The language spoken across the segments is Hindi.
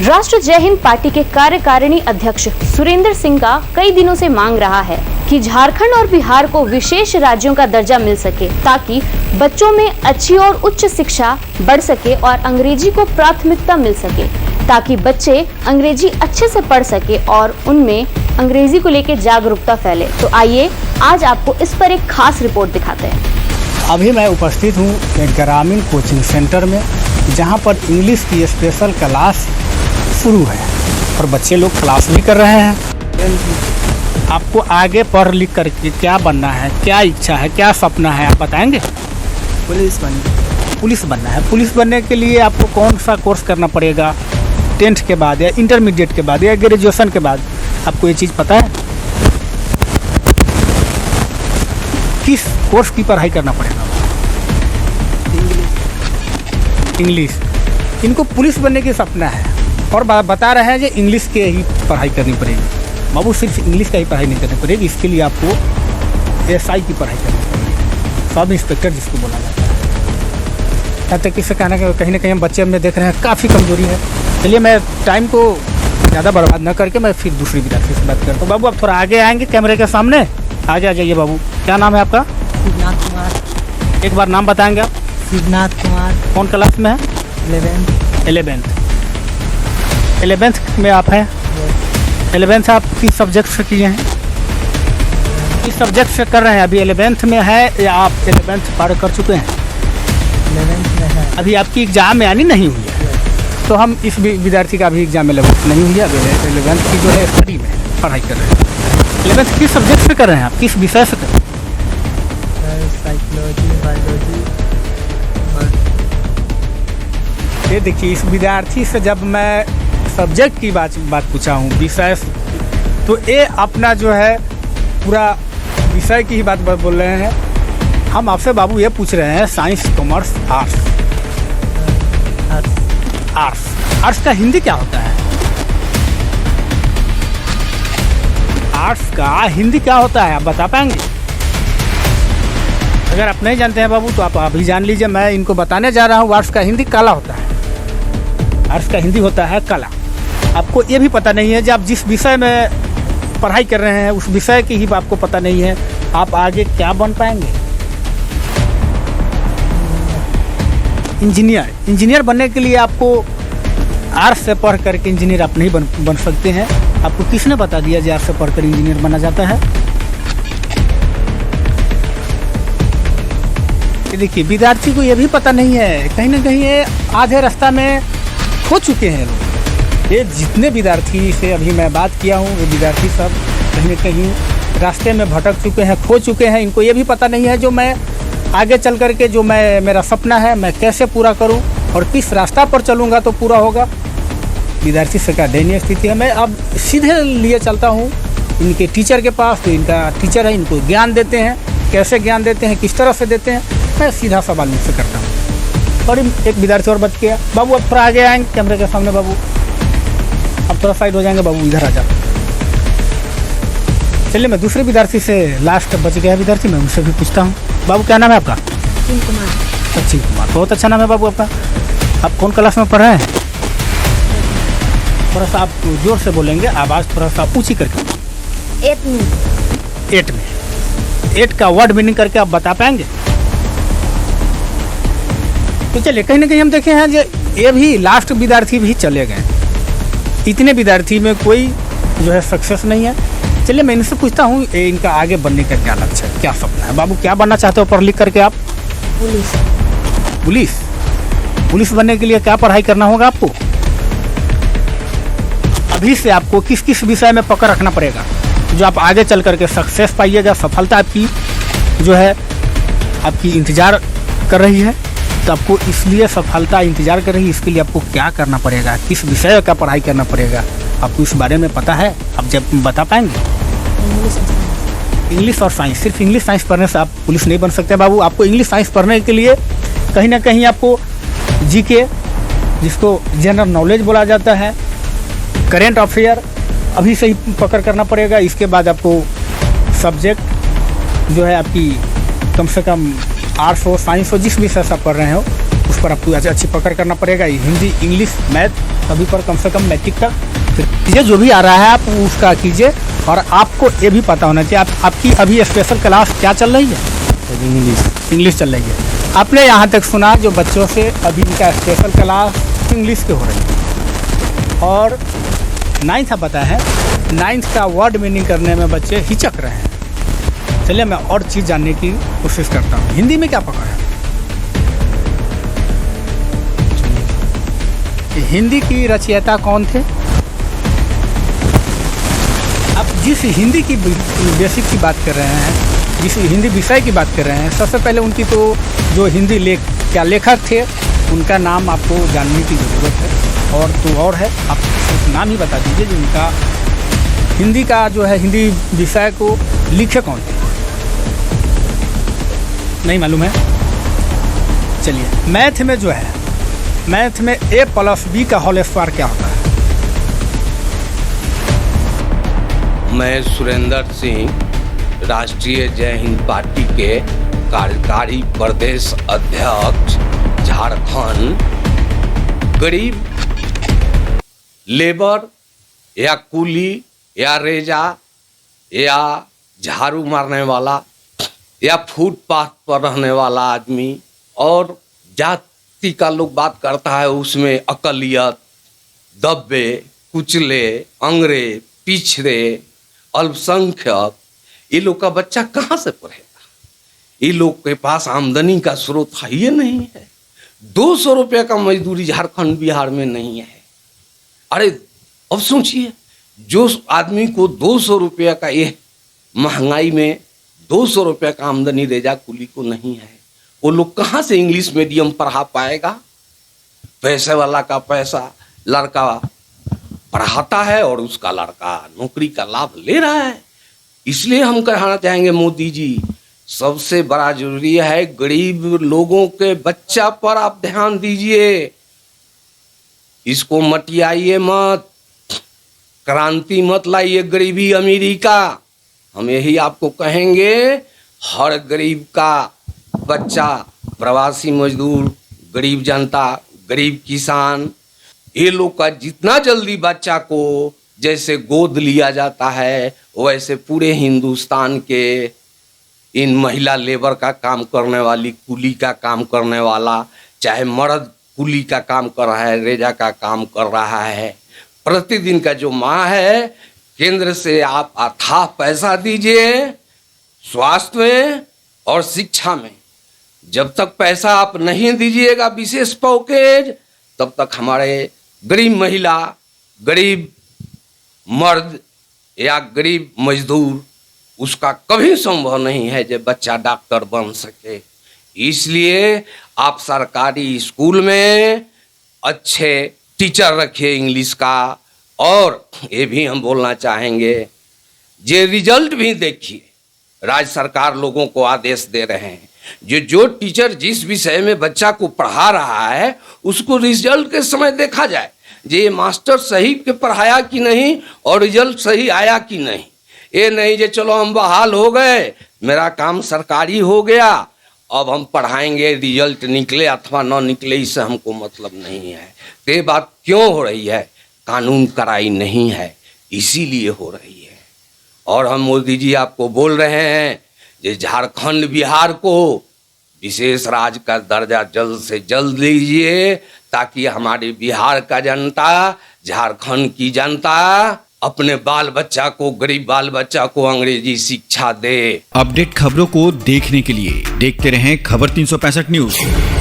राष्ट्र जय हिंद पार्टी के कार्यकारिणी अध्यक्ष सुरेंद्र सिंह का कई दिनों से मांग रहा है कि झारखंड और बिहार को विशेष राज्यों का दर्जा मिल सके, ताकि बच्चों में अच्छी और उच्च शिक्षा बढ़ सके और अंग्रेजी को प्राथमिकता मिल सके, ताकि बच्चे अंग्रेजी अच्छे से पढ़ सके और उनमें अंग्रेजी को लेकर जागरूकता फैले। तो आइए आज आपको इस पर एक खास रिपोर्ट दिखाते हैं। अभी मैं उपस्थित हूँ एक ग्रामीण कोचिंग सेंटर में, जहाँ पर इंग्लिश की स्पेशल क्लास शुरू है और बच्चे लोग क्लास भी कर रहे हैं। आपको आगे पढ़ लिख करके क्या बनना है, क्या इच्छा है, क्या सपना है, आप बताएंगे? पुलिस बनना है। पुलिस बनने के लिए आपको कौन सा कोर्स करना पड़ेगा? 10th के बाद या इंटरमीडिएट के बाद या ग्रेजुएशन के बाद? आपको ये चीज़ पता है? किस कोर्स की पढ़ाई करना पड़ेगा? इंग्लिश। इनको पुलिस बनने की सपना है और बता रहे हैं कि इंग्लिश के ही पढ़ाई करनी पड़ेगी। बाबू, सिर्फ इंग्लिश का ही पढ़ाई नहीं करनी पड़ेगी, इसके लिए आपको SI की पढ़ाई करनी पड़ेगी, सब इंस्पेक्टर जिसको बोला जाता है। यहाँ तक किससे कहना कि कहीं ना कहीं हम बच्चे में देख रहे हैं काफ़ी कमजोरी है। चलिए मैं टाइम को ज़्यादा बर्बाद न करके मैं फिर दूसरी विद्यार्थी से बात करता हूँ। बाबू, आप थोड़ा आगे आएंगे कैमरे के सामने, आगे आ जाइए। बाबू, क्या नाम है आपका? शिवनाथ कुमार। एक बार नाम बताएंगे आप? शिवनाथ कुमार। कौन क्लास में है? 11th में आप हैं। 11th आप किस सब्जेक्ट से किए हैं? किस सब्जेक्ट से कर रहे हैं? अभी 11th में है या आप 11th पार कर चुके हैं? 11th में है। अभी आपकी एग्ज़ाम यानी नहीं हुई है, तो हम इस विद्यार्थी का अभी एग्ज़ाम नहीं हुई है। अभी 11th की जो है स्टडी में पढ़ाई कर रहे हैं। 11th किस सब्जेक्ट से कर रहे हैं आप? किस विषय से कर रहे हैं? Psychology, biology. ये देखिए, इस विद्यार्थी से जब मैं सब्जेक्ट की बात पूछा हूँ, विषय, तो ये अपना जो है पूरा विषय की ही बात बोल रहे हैं। हम आपसे बाबू ये पूछ रहे हैं साइंस, कॉमर्स, आर्ट्स। आर्ट्स का हिंदी क्या होता है? आर्ट्स का हिंदी क्या होता है, आप बता पाएंगे? अगर आप नहीं जानते हैं बाबू तो आप अभी जान लीजिए। मैं इनको बताने जा रहा हूँ, आर्ट्स का हिंदी कला होता है। आर्ट्स का हिंदी होता है कला। आपको ये भी पता नहीं है, जब आप जिस विषय में पढ़ाई कर रहे हैं उस विषय की ही आपको पता नहीं है, आप आगे क्या बन पाएंगे? इंजीनियर बनने के लिए आपको आर्ट्स से पढ़ करके इंजीनियर आप नहीं बन सकते हैं। आपको किसने बता दिया कि आर्ट्स से पढ़कर इंजीनियर बना जाता है? देखिए, विद्यार्थी को ये भी पता नहीं है, कहीं ना कहीं ये आधे रास्ता में खो चुके हैं लोग। ये जितने विद्यार्थी से अभी मैं बात किया हूँ, ये विद्यार्थी सब कहीं ना कहीं रास्ते में भटक चुके हैं, खो चुके हैं। इनको ये भी पता नहीं है जो मैं आगे चल करके जो मेरा सपना है मैं कैसे पूरा करूँ और किस रास्ता पर चलूँगा तो पूरा होगा। विद्यार्थी से क्या दयनीय स्थिति है। मैं अब सीधे लिए चलता हूँ इनके टीचर के पास, तो इनका टीचर है, इनको ज्ञान देते हैं। कैसे ज्ञान देते हैं, किस तरह से देते हैं, मैं सीधा सवाल मुझसे करता हूँ। और एक विद्यार्थी और बच गया। बाबू, अब थोड़ा आगे आएंगे कैमरे के सामने। बाबू, अब थोड़ा साइड हो जाएंगे। बाबू, इधर आ जाओ। चलिए मैं दूसरे विद्यार्थी से, लास्ट बच गया विद्यार्थी, मैं उनसे भी पूछता हूँ। बाबू, क्या नाम है आपका? सचिन कुमार। बहुत अच्छा नाम है बाबू आपका। आप कौन क्लास में पढ़ रहे हैं? थोड़ा सा आप जोर से बोलेंगे, आवाज़ थोड़ा सा ऊँची करके। 8 में 8 का वर्ड मीनिंग करके आप बता पाएंगे? तो चलिए, कहीं ना कहीं हम देखे हैं ये भी लास्ट विद्यार्थी भी चले गए। इतने विद्यार्थी में कोई जो है सक्सेस नहीं है। चलिए मैं इनसे पूछता हूँ, इनका आगे बनने का क्या लक्ष्य है, क्या सपना है? बाबू, क्या बनना चाहते हो पढ़ लिख करके आप? पुलिस बनने के लिए क्या पढ़ाई करना होगा आपको? अभी से आपको किस किस विषय में पकड़ रखना पड़ेगा जो आप आगे चल करके सक्सेस पाइएगा, सफलता आपकी जो है आपकी इंतज़ार कर रही है। तो आपको इसलिए सफलता इंतज़ार कर रही है, इसके लिए आपको क्या करना पड़ेगा, किस विषय का पढ़ाई करना पड़ेगा, आपको इस बारे में पता है? आप जब बता पाएंगे? इंग्लिश और साइंस। सिर्फ इंग्लिश साइंस पढ़ने से आप पुलिस नहीं बन सकते बाबू। आपको इंग्लिश साइंस पढ़ने के लिए कहीं ना कहीं आपको GK, जिसको जनरल नॉलेज बोला जाता है, करेंट अफेयर अभी से ही पकड़ करना पड़ेगा। इसके बाद आपको सब्जेक्ट जो है आपकी कम से कम आर्ट्स हो, साइंस हो, जिस विषय से आप पढ़ रहे हो उस पर आपको अच्छी पकड़ करना पड़ेगा। हिंदी, इंग्लिश, मैथ सभी पर कम से कम मैट्रिक तक कीजिए। जो भी आ रहा है आप उसका कीजिए। और आपको ये भी पता होना चाहिए आपकी अभी स्पेशल क्लास क्या चल रही है? इंग्लिश चल रही है। आपने यहाँ तक सुना जो बच्चों से अभी इनका स्पेशल क्लास इंग्लिश के हो रही है। और 9th पता है, 9th का वर्ड मीनिंग करने में बच्चे हिचक रहे हैं। चलिए मैं और चीज़ जानने की कोशिश करता हूँ। हिंदी में क्या पढ़ा है? हिंदी की रचयिता कौन थे? आप जिस हिंदी की बेसिक की बात कर रहे हैं, जिस हिंदी विषय की बात कर रहे हैं, सबसे पहले उनकी तो जो हिंदी लेखक थे उनका नाम आपको जानने की ज़रूरत है। और तो और है, आप नाम ही बता दीजिए जो उनका हिंदी का जो है हिंदी विषय को लिखे कौन थे? नहीं मालूम है? चलिए मैथ में जो है, मैथ में a+b का होल स्क्वायर क्या होता है? मैं सुरेंद्र सिंह, राष्ट्रीय जय हिंद पार्टी के कार्यकारी प्रदेश अध्यक्ष, झारखंड, गरीब लेबर या कुली या रेजा या झाड़ू मारने वाला या फुटपाथ पर रहने वाला आदमी और जाति का लोग बात करता है, उसमें अकलियत, दबे, कुचले, अंग्रेज, पिछड़े, अल्पसंख्यक, ये लोग का बच्चा कहाँ से पढ़ेगा? ये लोग के पास आमदनी का स्रोत है ही नहीं है। 200 रुपये का मजदूरी झारखंड बिहार में नहीं है। अरे अब सोचिए, जो आदमी को 200 रुपये का, ये महंगाई में 200 रुपये का आमदनी रेजा कुली को नहीं है, वो लोग कहाँ से इंग्लिश मीडियम पढ़ा पाएगा? पैसे वाला का पैसा लड़का पढ़ाता है और उसका लड़का नौकरी का लाभ ले रहा है। इसलिए हम कहना चाहेंगे मोदी जी, सबसे बड़ा जरूरी है गरीब लोगों के बच्चा पर आप ध्यान दीजिए। इसको मटियाइए मत, क्रांति मत लाइए गरीबी अमीरी का। हम यही आपको कहेंगे, हर गरीब का बच्चा, प्रवासी मजदूर, गरीब जनता, गरीब किसान, ये लोग का जितना जल्दी बच्चा को जैसे गोद लिया जाता है, वैसे पूरे हिंदुस्तान के इन महिला लेबर का काम करने वाली, कुली का काम करने वाला, चाहे मर्द कुली का काम कर रहा है, रेजा का काम कर रहा है, प्रतिदिन का जो माँ है, केंद्र से आप अथाह पैसा दीजिए स्वास्थ्य में और शिक्षा में। जब तक पैसा आप नहीं दीजिएगा विशेष पैकेज, तब तक हमारे गरीब महिला, गरीब मर्द या गरीब मजदूर, उसका कभी संभव नहीं है कि बच्चा डॉक्टर बन सके। इसलिए आप सरकारी स्कूल में अच्छे टीचर रखिए इंग्लिश का। और ये भी हम बोलना चाहेंगे, ये रिजल्ट भी देखिए, राज्य सरकार लोगों को आदेश दे रहे हैं, जो टीचर जिस विषय में बच्चा को पढ़ा रहा है उसको रिजल्ट के समय देखा जाए, ये मास्टर सही के पढ़ाया कि नहीं और रिजल्ट सही आया कि नहीं। ये नहीं जे चलो हम बहाल हो गए, मेरा काम सरकारी हो गया, अब हम पढ़ाएंगे, रिजल्ट निकले अथवा न निकले इससे हमको मतलब नहीं है। तो ये बात क्यों हो रही है? कानून कड़ाई नहीं है, इसीलिए हो रही है। और हम मोदी जी आपको बोल रहे हैं कि झारखंड बिहार को विशेष राज्य का दर्जा जल्द से जल्द दीजिए, ताकि हमारे बिहार का जनता, झारखंड की जनता अपने बाल बच्चा को, गरीब बाल बच्चा को अंग्रेजी शिक्षा दे। अपडेट खबरों को देखने के लिए देखते रहें खबर 365 न्यूज।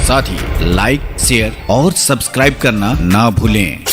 साथ ही लाइक, शेयर और सब्सक्राइब करना ना भूलें।